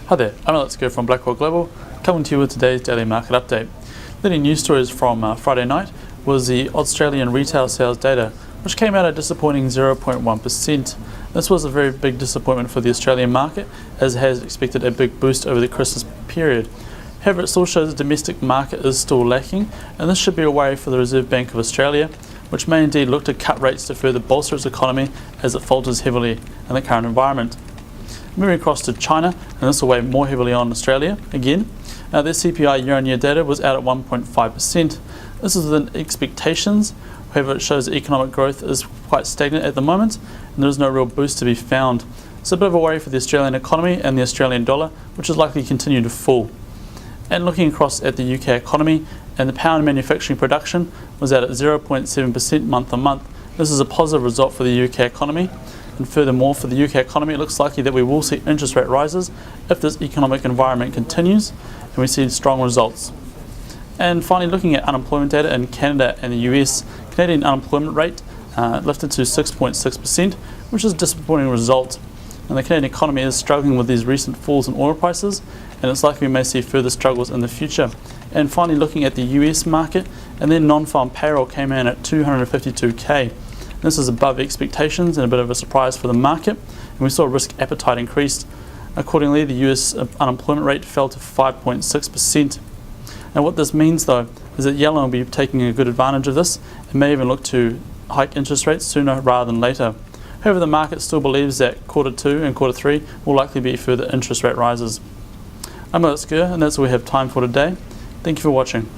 Hi there, I'm Alex Kerr from Blackwell Global, coming to you with today's daily market update. Leading news stories from Friday night was the Australian retail sales data, which came out at a disappointing 0.1%. This was a very big disappointment for the Australian market, as it has expected a big boost over the Christmas period. However, it still shows the domestic market is still lacking, and this should be a worry for the Reserve Bank of Australia, which may indeed look to cut rates to further bolster its economy as it falters heavily in the current environment. Moving across to China, and this will weigh more heavily on Australia again. Their CPI year-on-year data was out at 1.5%. This is within expectations. However, it shows that economic growth is quite stagnant at the moment, and there is no real boost to be found. It's a bit of a worry for the Australian economy and the Australian dollar, which is likely to continue to fall. And looking across at the UK economy, and the pound manufacturing production was out at 0.7% month on month. This is a positive result for the UK economy. And furthermore, for the UK economy, it looks likely that we will see interest rate rises if this economic environment continues and we see strong results. And finally, looking at unemployment data in Canada and the US, Canadian unemployment rate lifted to 6.6%, which is a disappointing result. And the Canadian economy is struggling with these recent falls in oil prices, and it's likely we may see further struggles in the future. And finally, looking at the US market, and then non-farm payroll came in at 252k. This is above expectations and a bit of a surprise for the market, and we saw risk appetite increased. Accordingly, the US unemployment rate fell to 5.6%. And what this means, though, is that Yellen will be taking a good advantage of this and may even look to hike interest rates sooner rather than later. However, the market still believes that Q2 and Q3 will likely be further interest rate rises. I'm Alex Kerr, and that's all we have time for today. Thank you for watching.